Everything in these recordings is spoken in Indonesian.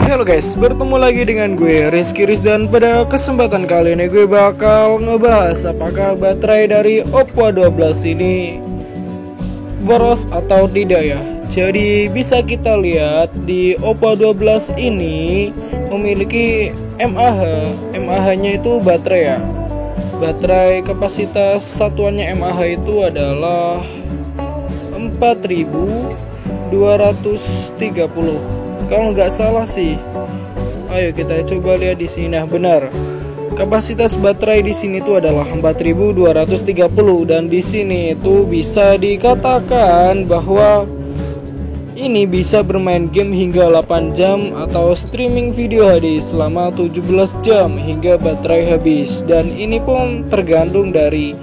Halo guys, bertemu lagi dengan gue Rizky Riz, dan pada kesempatan kali ini gue bakal ngebahas apakah baterai dari Oppo A12 ini boros atau tidak ya. Jadi bisa kita lihat di Oppo A12 ini memiliki mAh nya itu baterai ya. Baterai kapasitas satuannya mAh itu adalah 4230 kalau nggak salah sih. Ayo kita coba lihat di sini. Nah, benar. Kapasitas baterai di sini itu adalah 4230, dan di sini itu bisa dikatakan bahwa ini bisa bermain game hingga 8 jam atau streaming video HD selama 17 jam hingga baterai habis. Dan ini pun tergantung dari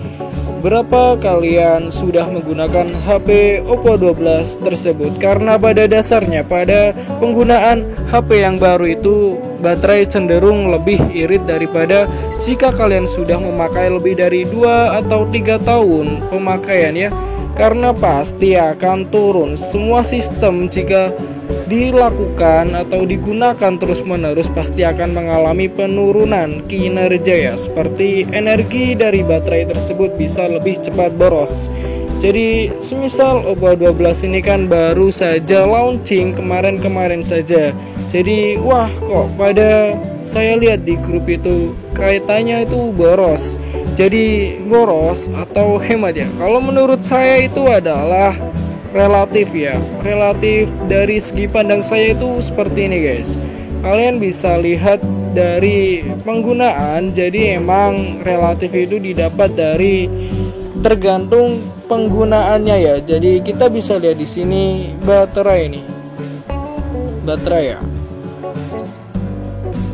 berapa kalian sudah menggunakan HP Oppo 12 tersebut. Karena pada dasarnya pada penggunaan HP yang baru itu baterai cenderung lebih irit daripada jika kalian sudah memakai lebih dari 2 atau 3 tahun pemakaian ya. Karena pasti akan turun semua sistem jika dilakukan atau digunakan terus-menerus, pasti akan mengalami penurunan kinerja ya. Seperti energi dari baterai tersebut bisa lebih cepat boros. Jadi semisal Oppo A12 ini kan baru saja launching kemarin-kemarin saja. Jadi wah, kok pada saya lihat di grup itu kaitannya itu boros. Jadi boros atau hemat ya, kalau menurut saya itu adalah relatif ya. Relatif dari segi pandang saya itu seperti ini guys. Kalian bisa lihat dari penggunaan. Jadi emang relatif itu didapat dari tergantung penggunaannya ya. Jadi kita bisa lihat di sini baterai ini. Baterai ya.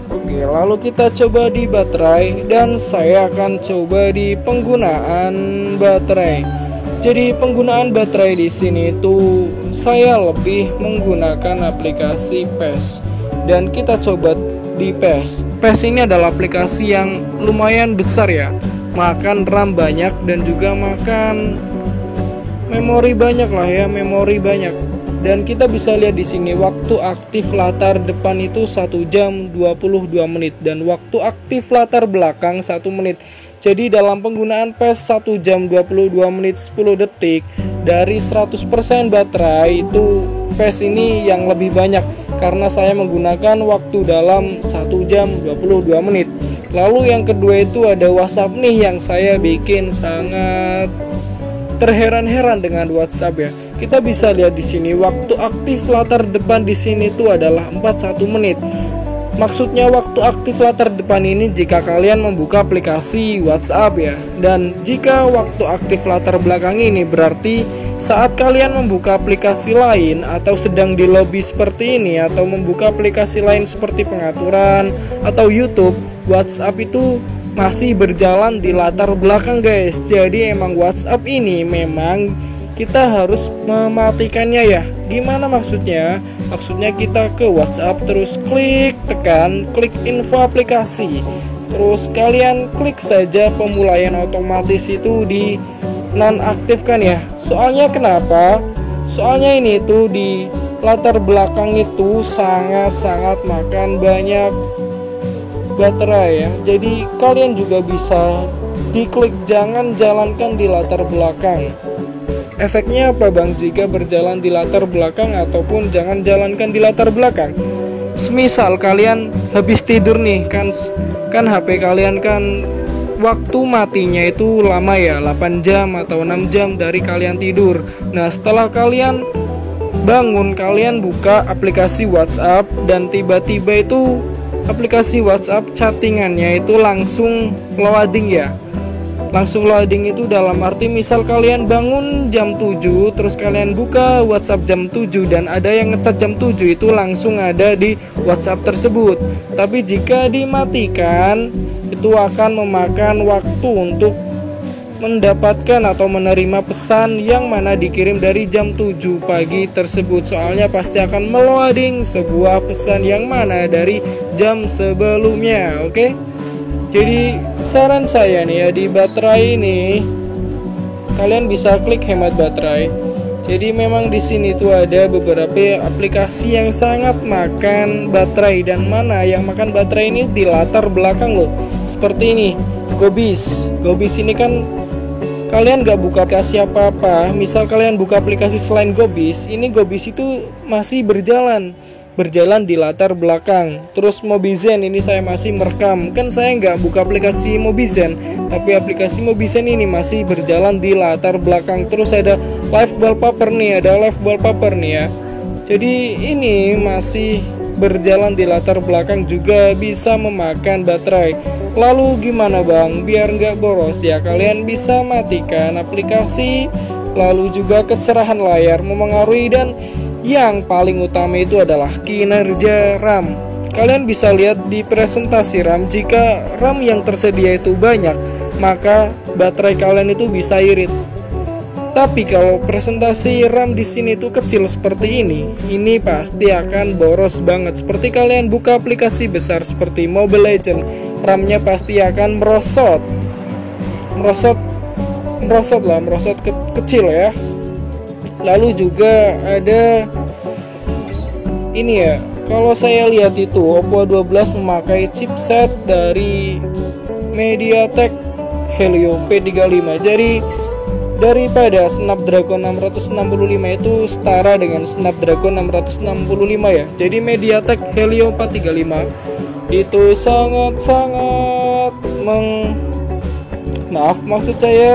Oke, lalu kita coba di baterai, dan saya akan coba di penggunaan baterai. Jadi penggunaan baterai di sini itu saya lebih menggunakan aplikasi PES, dan kita coba di PES. PES ini adalah aplikasi yang lumayan besar ya, makan RAM banyak dan juga makan memori banyak lah ya, memori banyak. Dan kita bisa lihat di sini waktu aktif latar depan itu 1 jam 22 menit dan waktu aktif latar belakang 1 menit. Jadi dalam penggunaan PES 1 jam 22 menit 10 detik dari 100% baterai itu PES ini yang lebih banyak, karena saya menggunakan waktu dalam 1 jam 22 menit. Lalu yang kedua itu ada WhatsApp nih, yang saya bikin sangat terheran-heran dengan WhatsApp ya. Kita bisa lihat di sini waktu aktif latar depan di sini itu adalah 41 menit. Maksudnya waktu aktif latar depan ini jika kalian membuka aplikasi WhatsApp ya. Dan jika waktu aktif latar belakang ini berarti saat kalian membuka aplikasi lain atau sedang di lobby seperti ini, atau membuka aplikasi lain seperti pengaturan atau YouTube, WhatsApp itu masih berjalan di latar belakang guys. Jadi emang WhatsApp ini memang kita harus mematikannya ya. Gimana maksudnya? Maksudnya kita ke WhatsApp, terus klik info aplikasi, terus kalian klik saja pemulaian otomatis itu di nonaktifkan ya. Soalnya kenapa? Soalnya ini tuh di latar belakang itu sangat-sangat makan banyak baterai ya. Jadi kalian juga bisa diklik, jangan jalankan di latar belakang. Efeknya apa bang jika berjalan di latar belakang ataupun jangan jalankan di latar belakang? Semisal kalian habis tidur nih, kan HP kalian kan waktu matinya itu lama ya, 8 jam atau 6 jam dari kalian tidur. Nah, setelah kalian bangun, kalian buka aplikasi WhatsApp, dan tiba-tiba itu aplikasi WhatsApp chattingannya itu langsung loading ya. Langsung loading itu dalam arti misal kalian bangun jam 7, terus kalian buka WhatsApp jam 7 dan ada yang ngechat jam 7, itu langsung ada di WhatsApp tersebut. Tapi jika dimatikan itu akan memakan waktu untuk mendapatkan atau menerima pesan yang mana dikirim dari jam 7 pagi tersebut. Soalnya pasti akan meloading sebuah pesan yang mana dari jam sebelumnya. Oke? Jadi saran saya nih ya, di baterai ini kalian bisa klik hemat baterai. Jadi memang di sini tuh ada beberapa aplikasi yang sangat makan baterai, dan mana yang makan baterai ini di latar belakang loh. Seperti ini, Gobis. Gobis ini kan kalian gak buka aplikasi apa-apa. Misal kalian buka aplikasi selain Gobis, ini Gobis itu masih berjalan di latar belakang. Terus Mobizen ini saya masih merekam, kan saya nggak buka aplikasi Mobizen, tapi aplikasi Mobizen ini masih berjalan di latar belakang. Terus ada live wallpaper nih, ya. Jadi ini masih berjalan di latar belakang, juga bisa memakan baterai. Lalu gimana bang, biar nggak boros ya, kalian bisa matikan aplikasi. Lalu juga kecerahan layar memengaruhi, dan yang paling utama itu adalah kinerja RAM. Kalian bisa lihat di presentasi RAM, jika RAM yang tersedia itu banyak, maka baterai kalian itu bisa irit. Tapi kalau presentasi RAM di sini tuh kecil seperti ini pasti akan boros banget. Seperti kalian buka aplikasi besar seperti Mobile Legends, RAM-nya pasti akan merosot kecil ya. Lalu juga ada ini ya, kalau saya lihat itu Oppo A12 memakai chipset dari MediaTek Helio P35. Jadi daripada Snapdragon 665 itu setara dengan Snapdragon 665 ya. Jadi MediaTek Helio P35 itu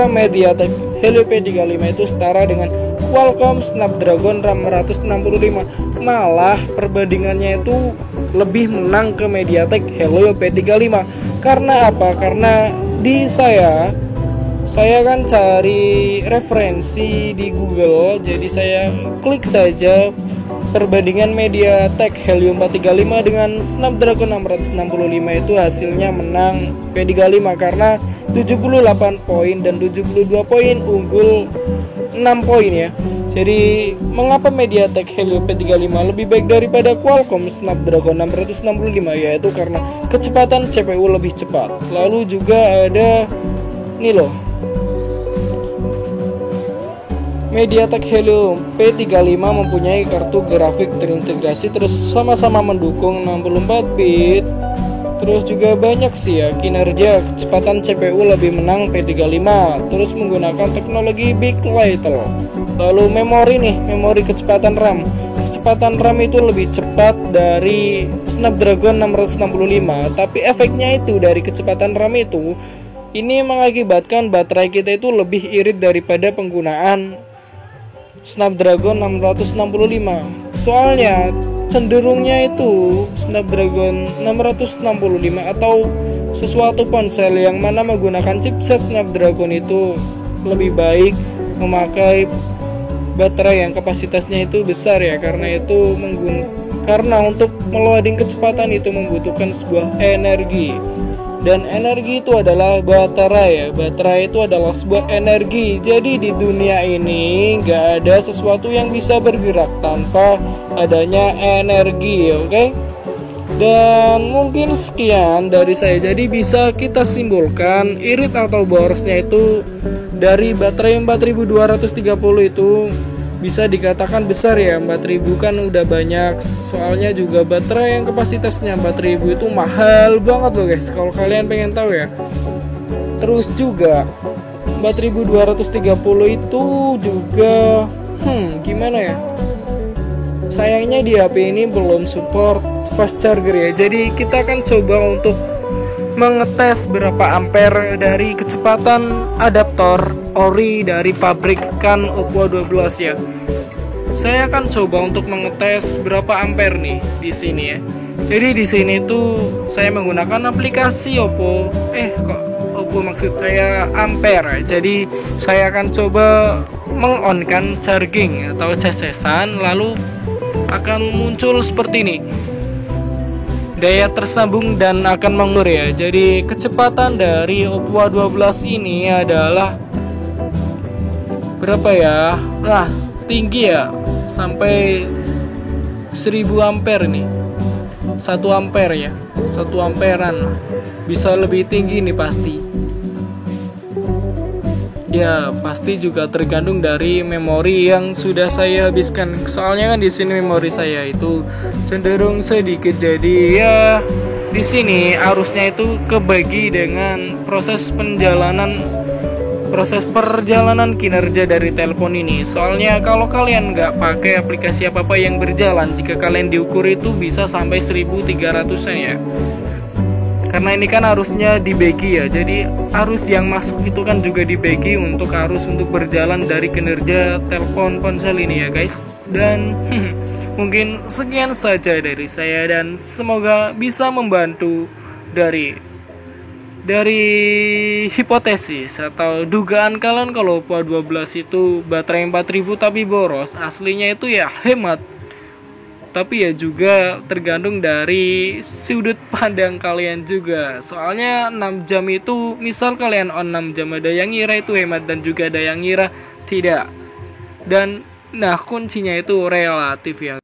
MediaTek Helio P35 itu setara dengan Qualcomm Snapdragon 665. Malah perbandingannya itu lebih menang ke MediaTek Helio P35. Karena apa? Karena di saya kan cari referensi di Google, jadi saya klik saja perbandingan MediaTek Helio P35 dengan Snapdragon 665, itu hasilnya menang P35 karena 78 poin dan 72 poin, unggul 6 poin ya. Jadi mengapa MediaTek Helio P35 lebih baik daripada Qualcomm Snapdragon 665, yaitu karena kecepatan CPU lebih cepat. Lalu juga ada ini loh, MediaTek Helio P35 mempunyai kartu grafik terintegrasi, terus sama-sama mendukung 64 bit. Terus juga banyak sih ya, kinerja kecepatan CPU lebih menang P35, terus menggunakan teknologi Big LITTLE. Lalu memori kecepatan RAM. Kecepatan RAM itu lebih cepat dari Snapdragon 665, tapi efeknya itu dari kecepatan RAM itu ini mengakibatkan baterai kita itu lebih irit daripada penggunaan Snapdragon 665. Soalnya cenderungnya itu Snapdragon 665 atau sesuatu ponsel yang mana menggunakan chipset Snapdragon itu lebih baik memakai baterai yang kapasitasnya itu besar ya, karena untuk meloading kecepatan itu membutuhkan sebuah energi. Dan energi itu adalah baterai ya. Baterai itu adalah sebuah energi. Jadi di dunia ini gak ada sesuatu yang bisa bergerak tanpa adanya energi, oke? Dan mungkin sekian dari saya. Jadi bisa kita simpulkan irit atau borosnya itu dari baterai 4230 itu bisa dikatakan besar ya. 4000 kan udah banyak. Soalnya juga baterai yang kapasitasnya 4000 itu mahal banget loh guys, kalau kalian pengen tahu ya. Terus juga 4230 itu juga gimana ya, sayangnya di HP ini belum support fast charger ya. Jadi kita akan coba untuk mengetes berapa ampere dari kecepatan adaptor ori dari pabrikan Oppo A12 ya. Saya akan coba untuk mengetes berapa ampere nih di sini ya. Jadi di sini tuh saya menggunakan aplikasi Oppo maksud saya ampere. Jadi saya akan coba mengonkan charging atau CC-an, lalu akan muncul seperti ini, daya tersambung dan akan mengukur ya. Jadi kecepatan dari Oppo A12 ini adalah berapa ya? Nah, tinggi ya, sampai 1000 ampere nih. 1 ampere ya, 1 amperan. Bisa lebih tinggi nih pasti. Ya, pasti juga tergantung dari memori yang sudah saya habiskan. Soalnya kan di sini memori saya itu cenderung sedikit. Jadi ya di sini arusnya itu kebagi dengan proses perjalanan kinerja dari telepon ini. Soalnya kalau kalian nggak pakai aplikasi apa-apa yang berjalan, jika kalian diukur itu bisa sampai 1300-an ya. Karena ini kan arusnya dibagi ya, jadi arus yang masuk itu kan juga dibagi untuk arus untuk berjalan dari kinerja telepon ponsel ini ya guys. Dan mungkin sekian saja dari saya dan semoga bisa membantu dari hipotesis atau dugaan kalian kalau Oppo A12 itu baterai 4000 tapi boros. Aslinya itu ya hemat, tapi ya juga tergantung dari sudut pandang kalian juga. Soalnya 6 jam itu, misal kalian on 6 jam, ada yang ngira itu hemat dan juga ada yang ngira tidak. Dan nah kuncinya itu relatif ya.